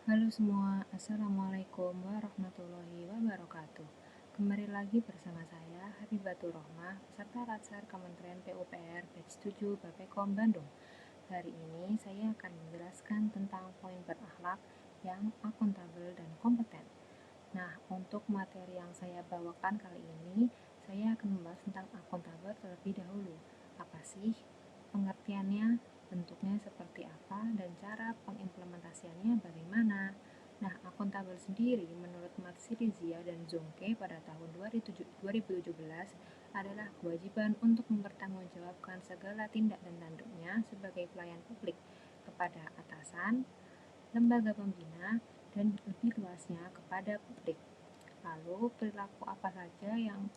Halo semua, Assalamualaikum warahmatullahi wabarakatuh. Kembali lagi bersama saya, Habibatur Rohmah, peserta Latsar Kementerian PUPR Batch 7 Bappekom Bandung. Hari ini saya akan menjelaskan tentang poin berakhlak yang akuntabel dan kompeten. Nah, untuk materi yang saya bawakan kali ini, saya akan membahas tentang akuntabel terlebih dahulu. Apa sih pengertiannya, bentuknya seperti apa, dan cara pengimplementasiannya bagaimana? Nah, akuntabel sendiri menurut Matshirizia dan Zonke pada tahun 2017 adalah kewajiban untuk mempertanggungjawabkan segala tindak dan tanduknya sebagai pelayan publik kepada atasan, lembaga pembina, dan lebih luasnya kepada publik. Lalu, perilaku apa saja yang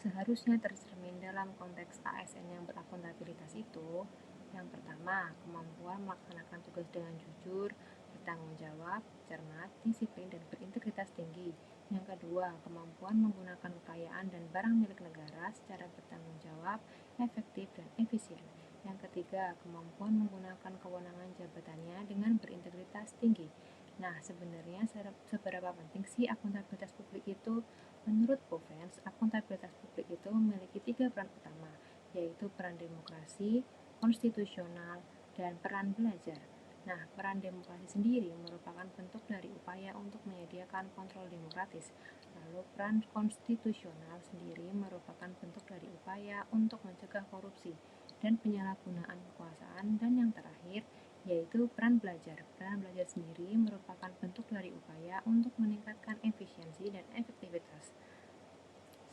seharusnya tercermin dalam konteks ASN yang berakuntabilitas itu? Yang pertama, kemampuan melaksanakan tugas dengan jujur, bertanggung jawab, cermat, disiplin, dan berintegritas tinggi. Yang kedua, kemampuan menggunakan kekayaan dan barang milik negara secara bertanggung jawab, efektif, dan efisien. Yang ketiga, kemampuan menggunakan kewenangan jabatannya dengan berintegritas tinggi. Nah, sebenarnya seberapa penting sih akuntabilitas publik itu? Menurut Provence, akuntabilitas publik itu memiliki 3 peran utama, yaitu peran demokrasi, konstitusional, dan peran belajar. Nah, peran demokrasi sendiri merupakan bentuk dari upaya untuk menyediakan kontrol demokratis. Lalu, peran konstitusional sendiri merupakan bentuk dari upaya untuk mencegah korupsi dan penyalahgunaan kekuasaan. Dan yang terakhir, yaitu peran belajar. Peran belajar sendiri merupakan bentuk dari upaya untuk meningkatkan efisiensi dan efektivitas.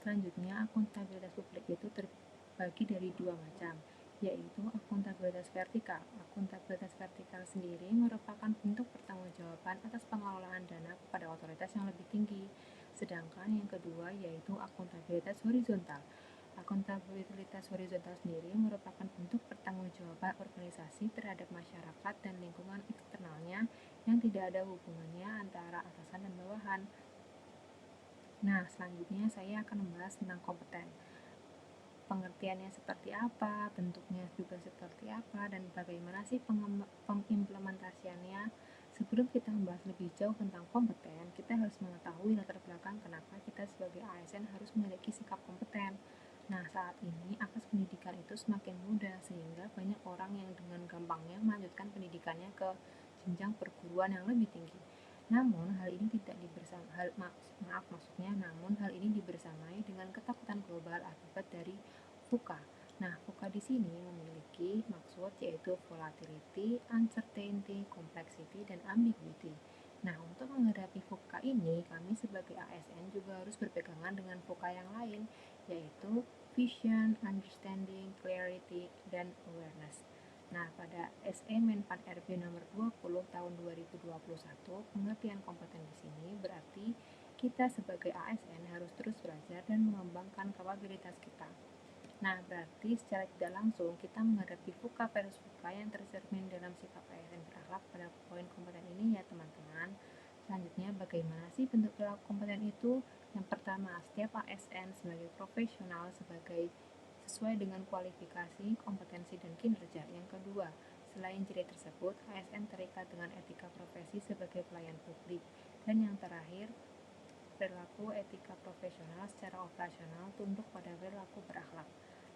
Selanjutnya, akuntabilitas publik itu terbagi dari dua macam, yaitu akuntabilitas vertikal. Akuntabilitas vertikal sendiri merupakan bentuk pertanggungjawaban atas pengelolaan dana kepada otoritas yang lebih tinggi. Sedangkan yang kedua yaitu akuntabilitas horizontal. Akuntabilitas horizontal sendiri merupakan bentuk pertanggungjawaban organisasi terhadap masyarakat dan lingkungan eksternalnya yang tidak ada hubungannya antara atasan dan bawahan. Nah, selanjutnya saya akan membahas tentang kompeten. Pengertiannya seperti apa, bentuknya juga seperti apa, dan bagaimana sih pengimplementasiannya. Sebelum kita membahas lebih jauh tentang kompeten, kita harus mengetahui latar belakang kenapa kita sebagai ASN harus memiliki sikap kompeten. Nah, saat ini akses pendidikan itu semakin mudah sehingga banyak orang yang dengan gampangnya melanjutkan pendidikannya ke jenjang perguruan yang lebih tinggi. Namun hal ini tidak namun hal ini dibersamai dengan ketakutan global akibat dari VUCA. Nah, VUCA di sini memiliki maksud yaitu volatility, uncertainty, complexity, dan ambiguity. Nah, untuk menghadapi VUCA ini, kami sebagai ASN juga harus berpegangan dengan VUCA yang lain, yaitu vision, understanding, clarity, dan awareness. Nah, pada SE Menpan RB nomor 20 tahun 2021, pengertian kompeten di sini berarti kita sebagai ASN harus terus belajar dan mengembangkan kapabilitas kita. Nah, berarti secara tidak langsung kita menghadapi VUCA versus VUCA yang tercermin dalam sikap ASN berakhlak pada poin kompeten ini ya teman-teman. Selanjutnya, bagaimana sih bentuk perilaku kompeten itu? Yang pertama, setiap ASN sebagai profesional sesuai dengan kualifikasi, kompetensi, dan kinerja. Yang kedua, selain ciri tersebut, ASN terikat dengan etika profesi sebagai pelayan publik. Dan yang terakhir, perilaku etika profesional secara operasional tunduk pada perilaku berakhlak.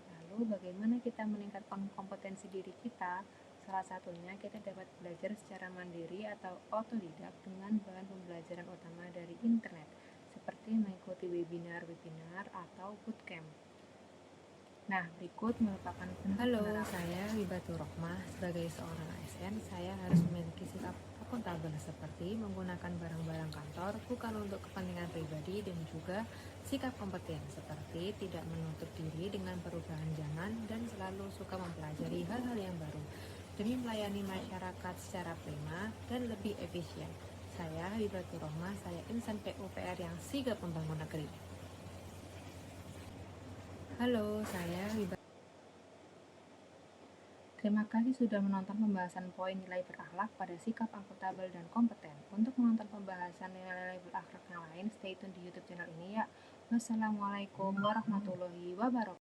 Lalu bagaimana kita meningkatkan kompetensi diri kita? Salah satunya kita dapat belajar secara mandiri atau otodidak dengan bahan pembelajaran utama dari internet, seperti mengikuti webinar atau bootcamp. Nah, berikut merupakan bentuk penerapan. Halo, saya Wibatur Rohmah. Sebagai seorang ASN, saya harus memiliki sikap akuntabel seperti menggunakan barang-barang kantor bukan untuk kepentingan pribadi, dan juga sikap kompeten seperti tidak menutup diri dengan perubahan zaman dan selalu suka mempelajari hal-hal yang baru demi melayani masyarakat secara prima dan lebih efisien. Saya Wibatur Rohmah, saya insan PUPR yang sigap membangun negeri. Halo, saya Wibatur. Terima kasih sudah menonton pembahasan poin nilai berakhlak pada sikap akuntabel dan kompeten. Untuk menonton pembahasan nilai-nilai berakhlak yang lain, stay tune di YouTube channel ini ya. Wassalamualaikum warahmatullahi wabarakatuh.